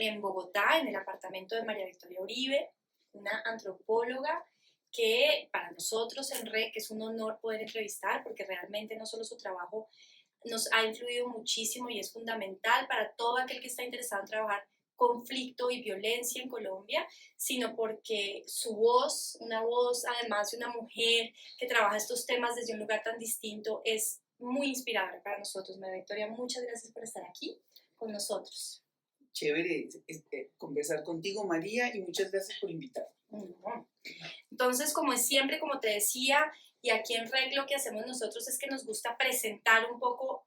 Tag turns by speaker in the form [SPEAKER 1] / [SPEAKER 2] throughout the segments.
[SPEAKER 1] en Bogotá, en el apartamento de María Victoria Uribe, una antropóloga que para nosotros en REC es un honor poder entrevistar, porque realmente no solo su trabajo nos ha influido muchísimo y es fundamental para todo aquel que está interesado en trabajar conflicto y violencia en Colombia, sino porque su voz, una voz además de una mujer que trabaja estos temas desde un lugar tan distinto, es muy inspiradora para nosotros. María Victoria, muchas gracias por estar aquí con nosotros.
[SPEAKER 2] Chévere conversar contigo, María, y muchas gracias por invitarme.
[SPEAKER 1] Entonces, como es siempre, como te decía, y aquí en REC lo que hacemos nosotros es que nos gusta presentar un poco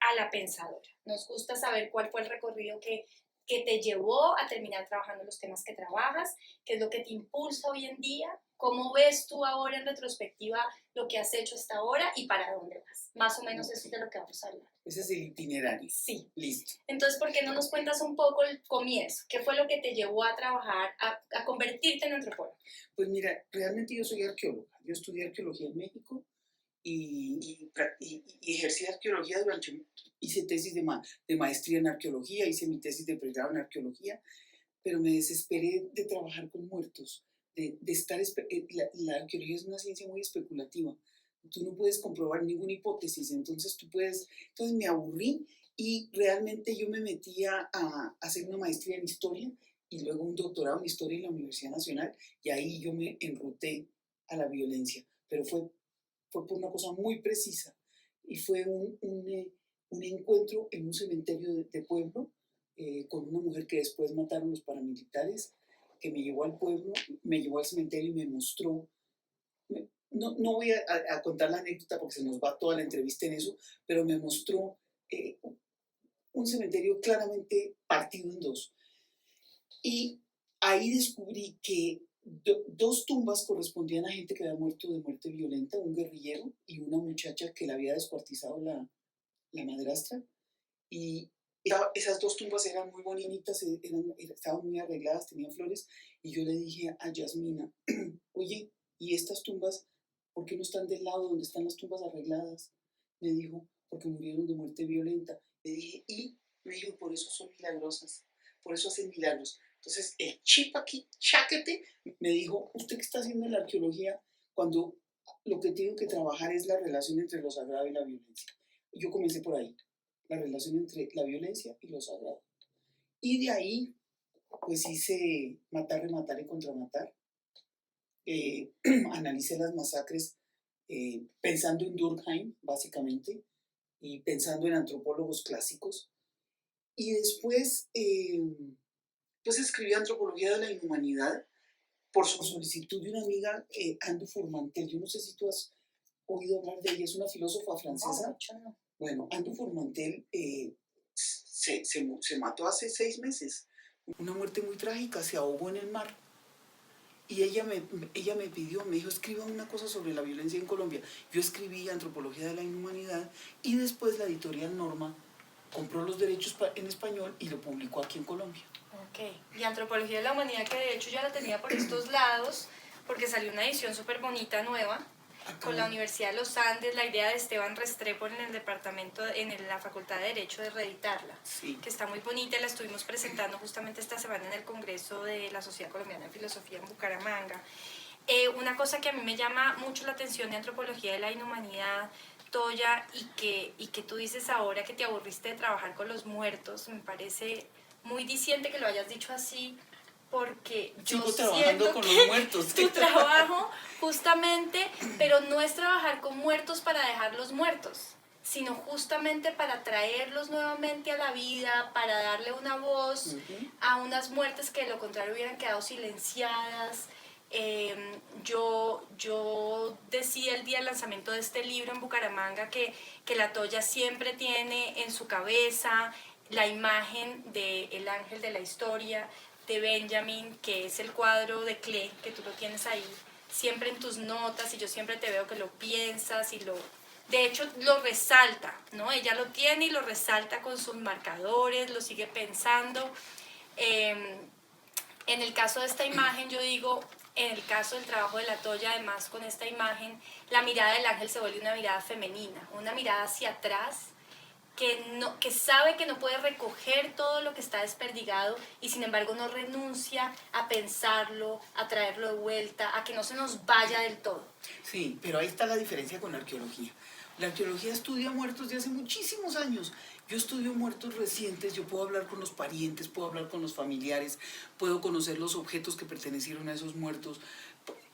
[SPEAKER 1] a la pensadora. Nos gusta saber cuál fue el recorrido que te llevó a terminar trabajando los temas que trabajas, qué es lo que te impulsa hoy en día, cómo ves tú ahora en retrospectiva lo que has hecho hasta ahora y para dónde vas. Más o menos eso es de lo que vamos a hablar.
[SPEAKER 2] Ese es el itinerario.
[SPEAKER 1] Sí.
[SPEAKER 2] Listo.
[SPEAKER 1] Entonces, ¿por qué no nos cuentas un poco el comienzo? ¿Qué fue lo que te llevó a trabajar, a convertirte en antropólogo?
[SPEAKER 2] Pues mira, realmente yo soy arqueóloga. Yo estudié arqueología en México y ejercí arqueología hice tesis de maestría en arqueología, hice mi tesis de pregrado en arqueología, pero me desesperé de trabajar con muertos, de estar, la arqueología es una ciencia muy especulativa, tú no puedes comprobar ninguna hipótesis, entonces me aburrí y realmente yo me metí a hacer una maestría en historia y luego un doctorado en historia en la Universidad Nacional y ahí yo me enruté a la violencia, pero fue por una cosa muy precisa y fue un encuentro en un cementerio de pueblo con una mujer que después mataron los paramilitares, que me llevó al pueblo, me llevó al cementerio y me mostró. No voy a contar la anécdota porque se nos va toda la entrevista en eso, pero me mostró un cementerio claramente partido en dos. Y ahí descubrí que dos tumbas correspondían a gente que había muerto de muerte violenta, un guerrillero y una muchacha que la había descuartizado la madrastra. Y esas dos tumbas eran muy bonitas, estaban muy arregladas, tenían flores. Y yo le dije a Yasmina, oye, ¿y estas tumbas por qué no están del lado donde están las tumbas arregladas? Me dijo, porque murieron de muerte violenta. Le dije, y me dijo, por eso son milagrosas, por eso hacen milagros. Entonces, el chip aquí, cháquete, me dijo, ¿usted qué está haciendo en la arqueología cuando lo que tengo que trabajar es la relación entre lo sagrado y la violencia? Y yo comencé por ahí, la relación entre la violencia y lo sagrado. Y de ahí, pues hice matar, rematar y contramatar. Analicé las masacres pensando en Durkheim, básicamente, y pensando en antropólogos clásicos. Y después, pues escribí Antropología de la Inhumanidad por solicitud de una amiga, Andu Fourmantel. Yo no sé si tú has oído hablar de ella, es una filósofa francesa.
[SPEAKER 1] No.
[SPEAKER 2] Bueno, Andu Fourmantel se mató hace 6 meses. Una muerte muy trágica, se ahogó en el mar. Y ella me pidió, me dijo, escriba una cosa sobre la violencia en Colombia. Yo escribí Antropología de la Inhumanidad y después la editorial Norma compró los derechos en español y lo publicó aquí en Colombia.
[SPEAKER 1] Ok, y Antropología de la Humanidad, que de hecho ya la tenía por estos lados, porque salió una edición súper bonita, nueva, con la Universidad de los Andes, la idea de Esteban Restrepo en el departamento, la Facultad de Derecho, de reeditarla,
[SPEAKER 2] sí,
[SPEAKER 1] que está muy bonita, la estuvimos presentando justamente esta semana en el Congreso de la Sociedad Colombiana de Filosofía en Bucaramanga. Una cosa que a mí me llama mucho la atención de Antropología de la Inhumanidad, Toya, y que tú dices ahora que te aburriste de trabajar con los muertos, me parece muy diciente que lo hayas dicho así, porque yo siento
[SPEAKER 2] con
[SPEAKER 1] que
[SPEAKER 2] los muertos.
[SPEAKER 1] tu trabajo justamente, pero no es trabajar con muertos para dejarlos muertos, sino justamente para traerlos nuevamente a la vida, para darle una voz a unas muertes que de lo contrario hubieran quedado silenciadas. Yo decía el día del lanzamiento de este libro en Bucaramanga que la Toya siempre tiene en su cabeza la imagen del ángel de la historia, de Benjamin, que es el cuadro de Klee, que tú lo tienes ahí, siempre en tus notas, y yo siempre te veo que lo piensas y de hecho lo resalta, ¿no? Ella lo tiene y lo resalta con sus marcadores, lo sigue pensando. En el caso de esta imagen, yo digo, en el caso del trabajo de la Toya, además con esta imagen, la mirada del ángel se vuelve una mirada femenina, una mirada hacia atrás, que sabe que no puede recoger todo lo que está desperdigado y sin embargo no renuncia a pensarlo, a traerlo de vuelta, a que no se nos vaya del todo.
[SPEAKER 2] Sí, pero ahí está la diferencia con la arqueología. La arqueología estudia muertos de hace muchísimos años. Yo estudio muertos recientes, yo puedo hablar con los parientes, puedo hablar con los familiares, puedo conocer los objetos que pertenecieron a esos muertos.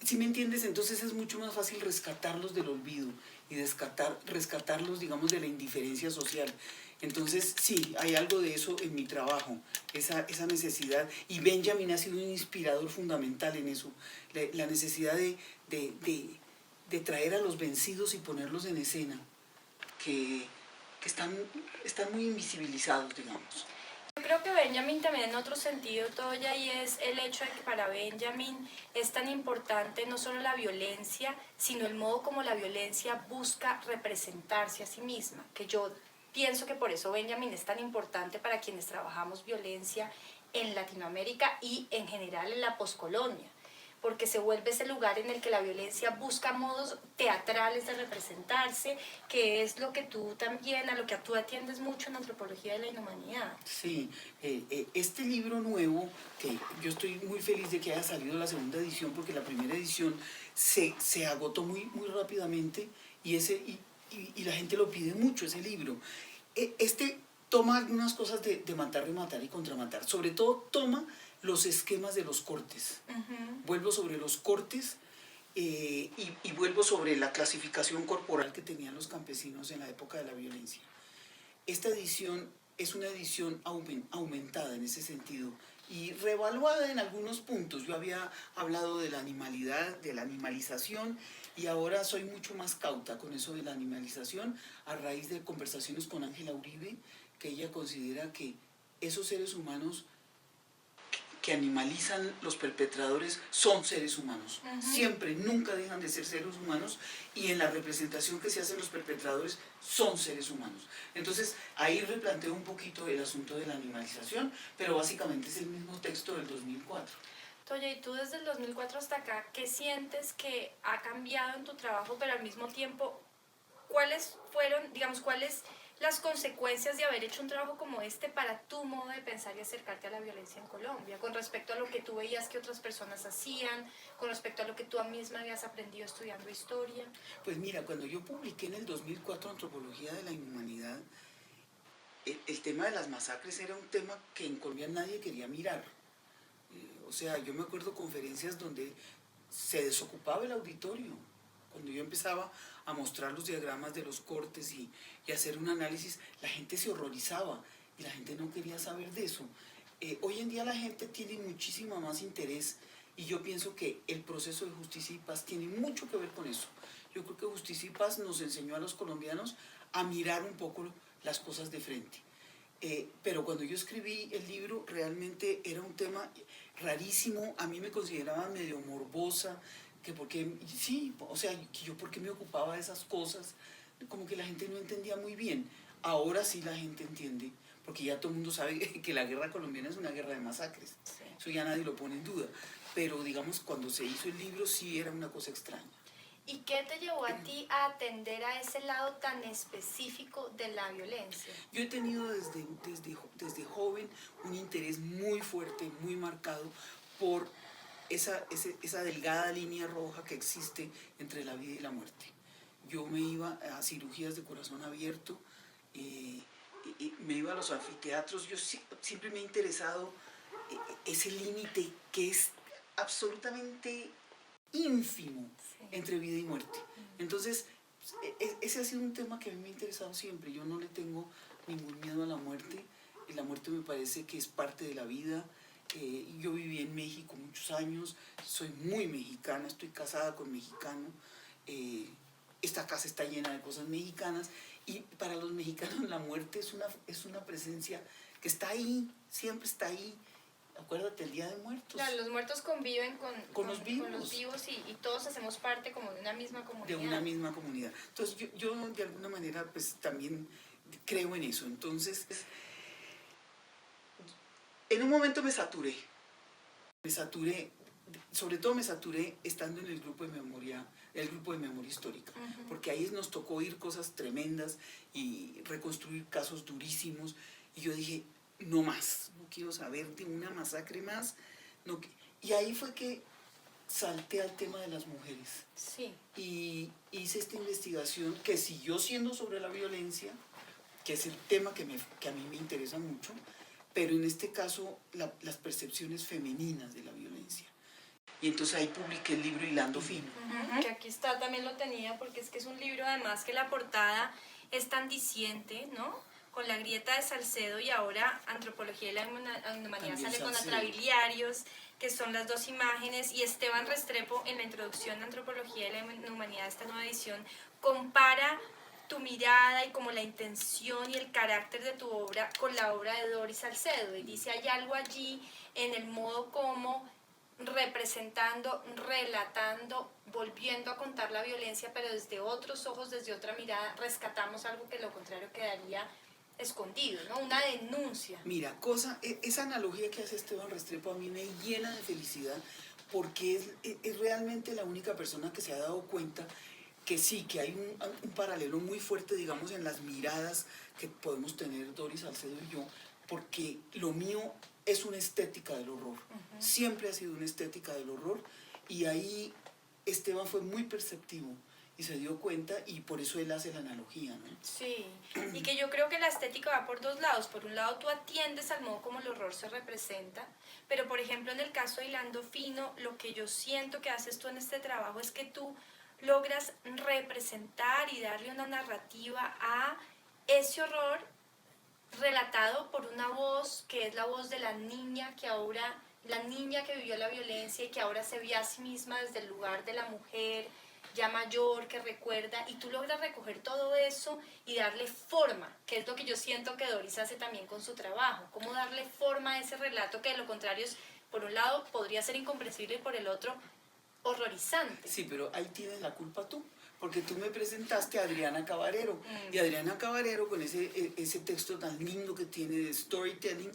[SPEAKER 2] ¿Sí me entiendes? Entonces es mucho más fácil rescatarlos del olvido y rescatarlos, digamos, de la indiferencia social. Entonces, sí, hay algo de eso en mi trabajo, esa necesidad. Y Benjamin ha sido un inspirador fundamental en eso, la necesidad de traer a los vencidos y ponerlos en escena, que están muy invisibilizados, digamos.
[SPEAKER 1] Yo creo que Benjamin también en otro sentido, Toya, y es el hecho de que para Benjamin es tan importante no solo la violencia, sino el modo como la violencia busca representarse a sí misma, que yo pienso que por eso Benjamin es tan importante para quienes trabajamos violencia en Latinoamérica y en general en la poscolonia, porque se vuelve ese lugar en el que la violencia busca modos teatrales de representarse, que es lo que tú también, a lo que tú atiendes mucho en Antropología de la Inhumanidad.
[SPEAKER 2] Sí, este libro nuevo, que yo estoy muy feliz de que haya salido la segunda edición, porque la primera edición se agotó muy rápidamente y la gente lo pide mucho, ese libro. Este toma algunas cosas de matar, rematar y contramatar. Sobre todo toma los esquemas de los cortes. Vuelvo sobre los cortes y vuelvo sobre la clasificación corporal que tenían los campesinos en la época de la violencia. Esta edición es una edición aumentada en ese sentido y reevaluada en algunos puntos. Yo había hablado de la animalidad, de la animalización, y ahora soy mucho más cauta con eso de la animalización a raíz de conversaciones con Ángela Uribe, que ella considera que esos seres humanos que animalizan los perpetradores son seres humanos. Siempre, nunca dejan de ser seres humanos, y en la representación que se hacen los perpetradores son seres humanos. Entonces, ahí replanteo un poquito el asunto de la animalización, pero básicamente es el mismo texto del 2004.
[SPEAKER 1] Toya, y tú desde el 2004 hasta acá, ¿qué sientes que ha cambiado en tu trabajo, pero al mismo tiempo, cuáles fueron, digamos, cuáles las consecuencias de haber hecho un trabajo como este para tu modo de pensar y acercarte a la violencia en Colombia, con respecto a lo que tú veías que otras personas hacían, con respecto a lo que tú misma habías aprendido estudiando historia?
[SPEAKER 2] Pues mira, cuando yo publiqué en el 2004 Antropología de la Inhumanidad, el tema de las masacres era un tema que en Colombia nadie quería mirar. O sea, yo me acuerdo conferencias donde se desocupaba el auditorio. Cuando yo empezaba a mostrar los diagramas de los cortes y hacer un análisis, la gente se horrorizaba y la gente no quería saber de eso. Hoy en día la gente tiene muchísimo más interés, y yo pienso que el proceso de Justicia y Paz tiene mucho que ver con eso. Yo creo que Justicia y Paz nos enseñó a los colombianos a mirar un poco las cosas de frente. Pero cuando yo escribí el libro realmente era un tema rarísimo. A mí me consideraban medio morbosa, que porque, sí, o sea, que yo por qué me ocupaba de esas cosas, como que la gente no entendía muy bien. Ahora sí la gente entiende, porque ya todo el mundo sabe que la guerra colombiana es una guerra de masacres.
[SPEAKER 1] Sí.
[SPEAKER 2] Eso ya nadie lo pone en duda. Pero digamos, cuando se hizo el libro sí era una cosa extraña.
[SPEAKER 1] ¿Y qué te llevó a ti a atender a ese lado tan específico de la violencia?
[SPEAKER 2] Yo he tenido desde joven un interés muy fuerte, muy marcado por esa delgada línea roja que existe entre la vida y la muerte. Yo me iba a cirugías de corazón abierto, y me iba a los anfiteatros. Yo siempre me ha interesado ese límite que es absolutamente ínfimo entre vida y muerte. Entonces, ese ha sido un tema que a mí me ha interesado siempre. Yo no le tengo ningún miedo a la muerte. La muerte me parece que es parte de la vida. Yo viví en México muchos años, soy muy mexicana, estoy casada con mexicano. Esta casa está llena de cosas mexicanas, y para los mexicanos la muerte es una presencia que está ahí, siempre está ahí. Acuérdate, el Día de Muertos.
[SPEAKER 1] Claro, los muertos conviven
[SPEAKER 2] con los vivos,
[SPEAKER 1] y todos hacemos parte como de una misma comunidad.
[SPEAKER 2] De una misma comunidad. Entonces yo de alguna manera pues también creo en eso. Entonces, en un momento me saturé sobre todo me saturé estando en el grupo de memoria histórica, porque ahí nos tocó oír cosas tremendas y reconstruir casos durísimos, y yo dije, no más, no quiero saber de una masacre más, no, y ahí fue que salté al tema de las mujeres.
[SPEAKER 1] Sí.
[SPEAKER 2] Y hice esta investigación que siguió siendo sobre la violencia, que es el tema que a mí me interesa mucho, pero en este caso las percepciones femeninas de la violencia. Y entonces ahí publiqué el libro Hilando Fino.
[SPEAKER 1] Que aquí está, también lo tenía, porque es que es un libro además que la portada es tan diciente, ¿no? Con la grieta de Salcedo, y ahora Antropología y la Humanidad sale con Atrabiliarios, que son las dos imágenes, y Esteban Restrepo en la introducción de Antropología y la Humanidad de esta nueva edición compara tu mirada y como la intención y el carácter de tu obra con la obra de Doris Salcedo, y dice, hay algo allí en el modo como representando, relatando, volviendo a contar la violencia, pero desde otros ojos, desde otra mirada, rescatamos algo que lo contrario quedaría escondido, ¿no? Una denuncia.
[SPEAKER 2] Mira, esa analogía que hace Esteban Restrepo a mí me llena de felicidad, porque es realmente la única persona que se ha dado cuenta que sí, que hay un paralelo muy fuerte, digamos, en las miradas que podemos tener Doris Salcedo y yo, porque lo mío es una estética del horror. Siempre ha sido una estética del horror, y ahí Esteban fue muy perceptivo y se dio cuenta, y por eso él hace la analogía, ¿no?
[SPEAKER 1] Sí, y que yo creo que la estética va por dos lados. Por un lado, tú atiendes al modo como el horror se representa, pero por ejemplo en el caso de Hilando Fino, lo que yo siento que haces tú en este trabajo es que tú logras representar y darle una narrativa a ese horror relatado por una voz que es la voz de la niña que ahora, la niña que vivió la violencia y que ahora se ve a sí misma desde el lugar de la mujer ya mayor, que recuerda, y tú logras recoger todo eso y darle forma, que es lo que yo siento que Doris hace también con su trabajo, cómo darle forma a ese relato que de lo contrario es, por un lado podría ser incomprensible y por el otro horrorizante.
[SPEAKER 2] Sí, pero ahí tienes la culpa tú, porque tú me presentaste a Adriana Cabarero, y Adriana Cabarero con ese texto tan lindo que tiene de storytelling,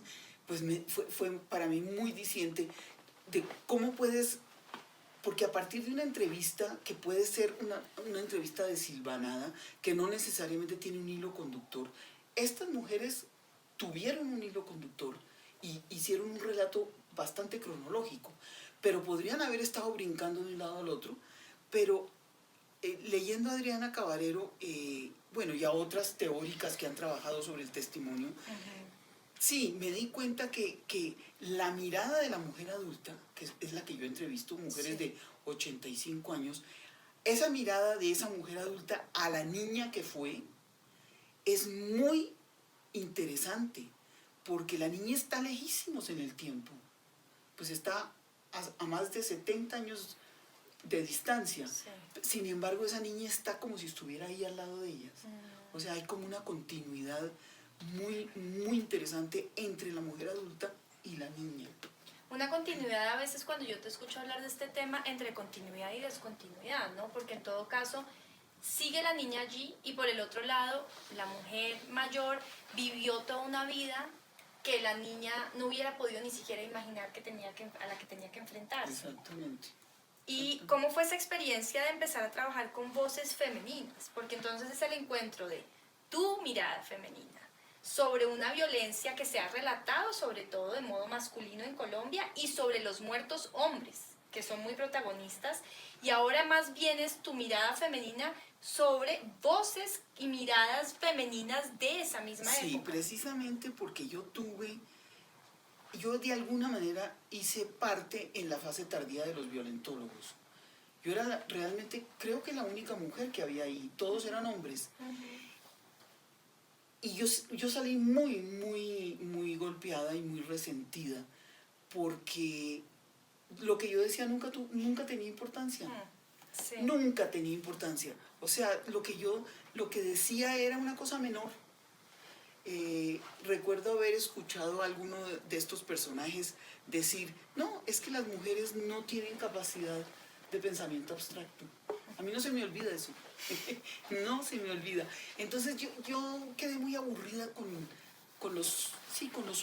[SPEAKER 2] pues fue para mí muy diciente de cómo puedes, porque a partir de una entrevista, que puede ser una entrevista desilvanada, que no necesariamente tiene un hilo conductor, estas mujeres tuvieron un hilo conductor y hicieron un relato bastante cronológico, pero podrían haber estado brincando de un lado al otro, pero leyendo a Adriana Cabarero, bueno, y a otras teóricas que han trabajado sobre el testimonio, sí, me di cuenta que la mirada de la mujer adulta, que es la que yo entrevisto, mujeres de 85 años, esa mirada de esa mujer adulta a la niña que fue, es muy interesante, porque la niña está lejísimos en el tiempo, pues está a más de 70 años de distancia.
[SPEAKER 1] Sí.
[SPEAKER 2] Sin embargo, esa niña está como si estuviera ahí al lado de ellas. O sea, hay como una continuidad muy, muy interesante entre la mujer adulta y la niña.
[SPEAKER 1] Una continuidad a veces cuando yo te escucho hablar de este tema entre continuidad y descontinuidad, ¿no? Porque en todo caso sigue la niña allí y por el otro lado la mujer mayor vivió toda una vida que la niña no hubiera podido ni siquiera imaginar a la que tenía que enfrentarse.
[SPEAKER 2] Exactamente.
[SPEAKER 1] ¿Y cómo fue esa experiencia de empezar a trabajar con voces femeninas? Porque entonces es el encuentro de tu mirada femenina sobre una violencia que se ha relatado sobre todo de modo masculino en Colombia y sobre los muertos hombres, que son muy protagonistas, y ahora más bien es tu mirada femenina sobre voces y miradas femeninas de esa misma época.
[SPEAKER 2] Sí, precisamente porque yo de alguna manera hice parte en la fase tardía de los violentólogos. Yo era realmente, creo que la única mujer que había ahí, todos eran hombres. Y yo salí muy, muy, muy golpeada y muy resentida, porque lo que yo decía nunca tenía importancia.
[SPEAKER 1] Sí.
[SPEAKER 2] Nunca tenía importancia. O sea, lo que decía era una cosa menor. Recuerdo haber escuchado a alguno de estos personajes decir, no, es que las mujeres no tienen capacidad de pensamiento abstracto. A mí no se me olvida eso. No se me olvida. Entonces yo quedé muy aburrida con los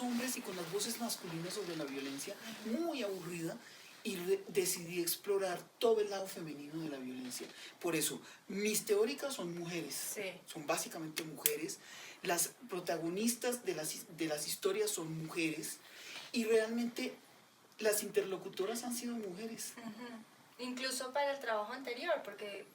[SPEAKER 2] hombres y con las voces masculinas sobre la violencia, muy aburrida, y decidí explorar todo el lado femenino de la violencia. Por eso, mis teóricas son mujeres,
[SPEAKER 1] Sí.
[SPEAKER 2] son básicamente mujeres, las protagonistas de las historias son mujeres, y realmente las interlocutoras han sido mujeres.
[SPEAKER 1] Ujú. Incluso para el trabajo anterior,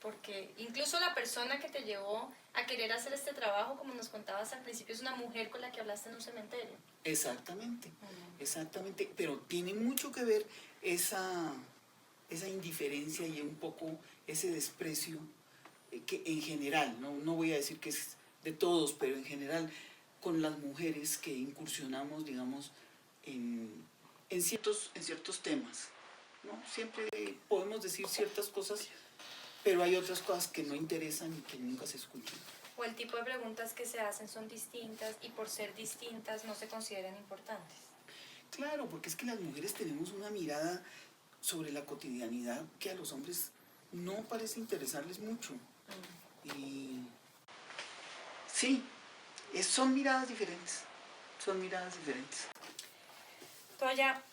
[SPEAKER 1] porque incluso la persona que te llevó a querer hacer este trabajo, como nos contabas al principio, es una mujer con la que hablaste en un cementerio.
[SPEAKER 2] Exactamente, exactamente, pero tiene mucho que ver esa indiferencia y un poco ese desprecio que en general, no voy a decir que es de todos, pero en general con las mujeres que incursionamos, digamos, en ciertos temas, ¿no? Siempre podemos decir ciertas cosas, pero hay otras cosas que no interesan y que nunca se escuchan.
[SPEAKER 1] O el tipo de preguntas que se hacen son distintas y por ser distintas no se consideran importantes.
[SPEAKER 2] Claro, porque es que las mujeres tenemos una mirada sobre la cotidianidad que a los hombres no parece interesarles mucho. Y sí, son miradas diferentes, son miradas diferentes.
[SPEAKER 1] Toya,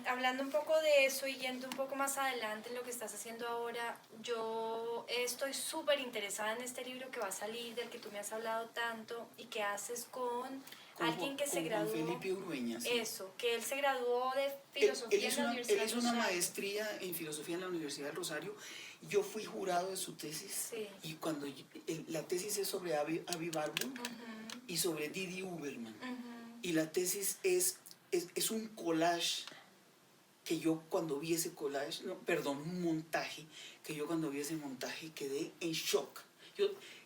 [SPEAKER 1] hablando un poco de eso y yendo un poco más adelante en lo que estás haciendo ahora, yo estoy súper interesada en este libro que va a salir, del que tú me has hablado tanto y que haces con alguien que se graduó.
[SPEAKER 2] Con Felipe Urueña, sí.
[SPEAKER 1] Eso, que él se graduó de filosofía en la Universidad
[SPEAKER 2] Él
[SPEAKER 1] del
[SPEAKER 2] hizo una
[SPEAKER 1] Rosario.
[SPEAKER 2] maestría en filosofía en la Universidad del Rosario. Yo fui jurado de su tesis.
[SPEAKER 1] Sí.
[SPEAKER 2] Y cuando la tesis es sobre Avi Barbour y sobre Didi Uberman. Y la tesis es un collage que yo cuando vi ese collage, un montaje, que yo cuando vi ese montaje quedé en shock.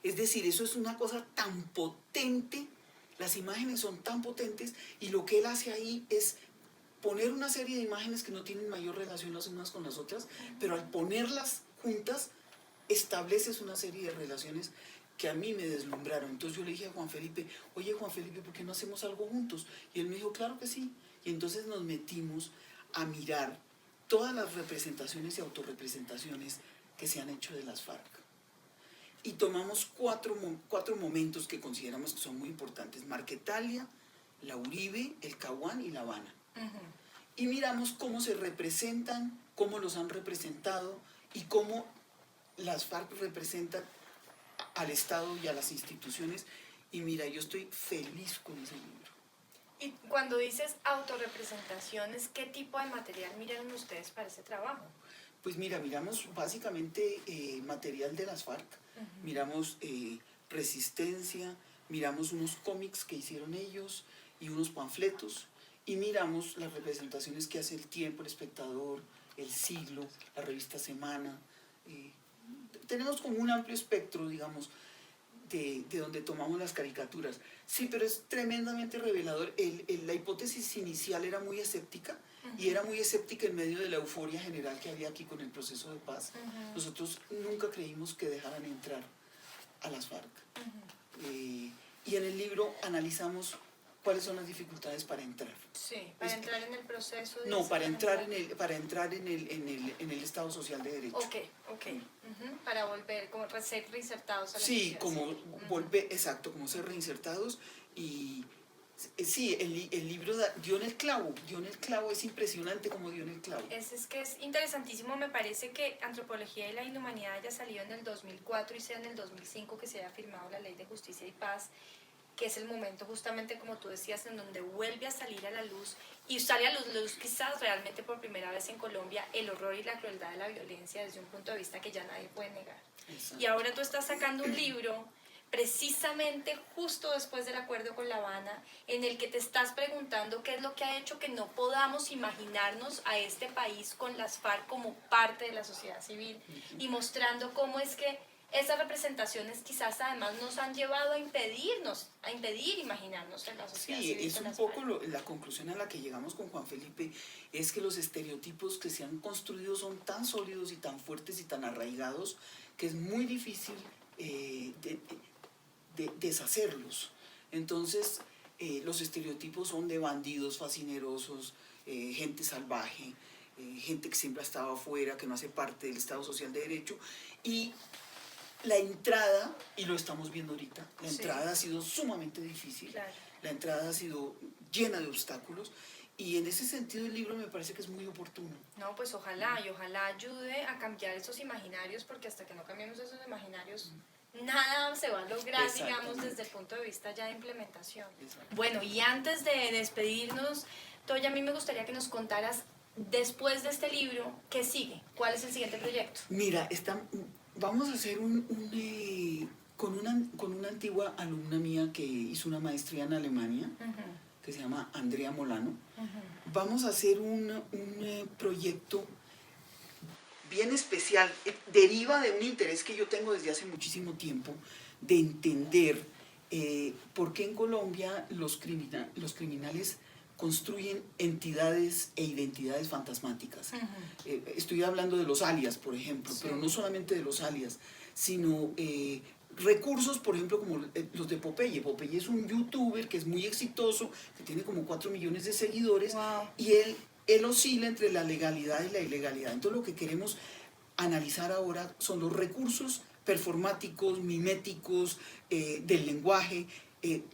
[SPEAKER 2] Es decir, eso es una cosa tan potente, las imágenes son tan potentes, y lo que él hace ahí es poner una serie de imágenes que no tienen mayor relación las unas con las otras, pero al ponerlas juntas, estableces una serie de relaciones que a mí me deslumbraron. Entonces yo le dije a Juan Felipe, oye Juan Felipe, ¿por qué no hacemos algo juntos? Y él me dijo, claro que sí. Y entonces nos metimos a mirar todas las representaciones y autorrepresentaciones que se han hecho de las FARC. Y tomamos cuatro momentos que consideramos que son muy importantes: Marquetalia, la Uribe, el Caguán y La Habana. Y miramos cómo se representan, cómo los han representado y cómo las FARC representan al Estado y a las instituciones. Y mira, yo estoy feliz con ese libro.
[SPEAKER 1] Y cuando dices autorrepresentaciones, ¿qué tipo de material miraron ustedes para ese trabajo?
[SPEAKER 2] Pues mira, miramos básicamente material de las FARC, miramos resistencia, miramos unos cómics que hicieron ellos y unos panfletos, y miramos las representaciones que hace El Tiempo, El Espectador, El Siglo, la revista Semana. Tenemos como un amplio espectro, digamos, de donde tomamos las caricaturas. Sí, pero es tremendamente revelador. La hipótesis inicial era muy escéptica, y era muy escéptica en medio de la euforia general que había aquí con el proceso de paz. Nosotros nunca creímos que dejaran entrar a las FARC. Y en el libro analizamos cuáles son las dificultades para entrar.
[SPEAKER 1] Sí, para entrar en el proceso de...
[SPEAKER 2] No, para entrar en el Estado Social de Derecho.
[SPEAKER 1] Ok. Para volver, como ser reinsertados a la
[SPEAKER 2] Sí,
[SPEAKER 1] sociedad
[SPEAKER 2] como
[SPEAKER 1] civil.
[SPEAKER 2] volver, exacto, como ser reinsertados. Y sí, el libro dio en el clavo, es impresionante como dio en el clavo.
[SPEAKER 1] Es que es interesantísimo, me parece que Antropología y la Inhumanidad haya salido en el 2004 y sea en el 2005 que se haya firmado la Ley de Justicia y Paz, que es el momento justamente, como tú decías, en donde vuelve a salir a la luz, y sale a la luz quizás realmente por primera vez en Colombia, el horror y la crueldad de la violencia desde un punto de vista que ya nadie puede negar. Exacto. Y ahora tú estás sacando un libro precisamente justo después del acuerdo con La Habana, en el que te estás preguntando qué es lo que ha hecho que no podamos imaginarnos a este país con las FARC como parte de la sociedad civil, y mostrando cómo es que esas representaciones quizás además nos han llevado a impedir imaginarnos en la sociedad civil.
[SPEAKER 2] Sí, es un poco la conclusión a la que llegamos con Juan Felipe, es que los estereotipos que se han construido son tan sólidos y tan fuertes y tan arraigados que es muy difícil deshacerlos. Entonces, los estereotipos son de bandidos fascinerosos, gente salvaje, gente que siempre ha estado afuera, que no hace parte del Estado Social de Derecho, y la entrada, y lo estamos viendo ahorita, la entrada ha sido sumamente difícil, claro. La entrada ha sido llena de obstáculos, Y en ese sentido el libro me parece que es muy oportuno.
[SPEAKER 1] No, pues ojalá, y ojalá ayude a cambiar esos imaginarios, porque hasta que no cambiemos esos imaginarios, nada se va a lograr, digamos, desde el punto de vista ya de implementación. Bueno, y antes de despedirnos, Toya, a mí me gustaría que nos contaras, después de este libro, ¿qué sigue? ¿Cuál es el siguiente proyecto?
[SPEAKER 2] Mira, vamos a hacer con una antigua alumna mía que hizo una maestría en Alemania, que se llama Andrea Molano. Vamos a hacer un proyecto bien especial, deriva de un interés que yo tengo desde hace muchísimo tiempo, de entender por qué en Colombia los criminales construyen entidades e identidades fantasmáticas. Estoy hablando de los alias, por ejemplo, sí, pero no solamente de los alias, sino recursos, por ejemplo, como los de Popeye. Popeye es un youtuber que es muy exitoso, que tiene como 4 millones de seguidores, wow, y él oscila entre la legalidad y la ilegalidad. Entonces lo que queremos analizar ahora son los recursos performáticos, miméticos, del lenguaje,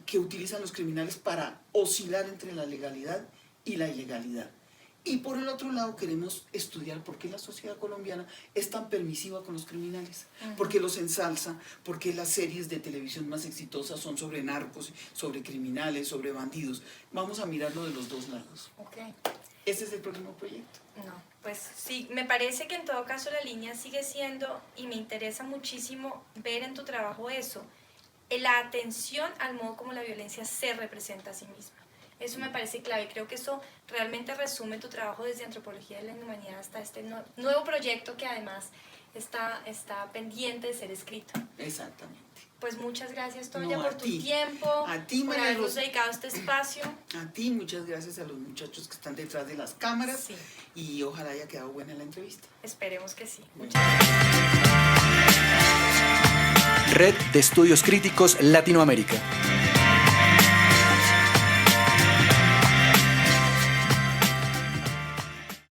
[SPEAKER 2] que utilizan los criminales para oscilar entre la legalidad y la ilegalidad. Y por el otro lado queremos estudiar por qué la sociedad colombiana es tan permisiva con los criminales, por qué los ensalza, por qué las series de televisión más exitosas son sobre narcos, sobre criminales, sobre bandidos. Vamos a mirarlo de los dos lados.
[SPEAKER 1] Okay.
[SPEAKER 2] Ese es el próximo proyecto.
[SPEAKER 1] No, pues sí, me parece que en todo caso la línea sigue siendo, y me interesa muchísimo ver en tu trabajo eso, la atención al modo como la violencia se representa a sí misma. Eso me parece clave. Creo que eso realmente resume tu trabajo desde Antropología de la Inhumanidad hasta este nuevo proyecto que además está pendiente de ser escrito.
[SPEAKER 2] Exactamente.
[SPEAKER 1] Pues muchas gracias, Toya, por tu tiempo,
[SPEAKER 2] a ti,
[SPEAKER 1] por habernos dedicado este espacio.
[SPEAKER 2] A ti, muchas gracias a los muchachos que están detrás de las cámaras, sí, y ojalá haya quedado buena la entrevista.
[SPEAKER 1] Esperemos que sí. Muchas gracias.
[SPEAKER 3] Red de Estudios Críticos Latinoamérica.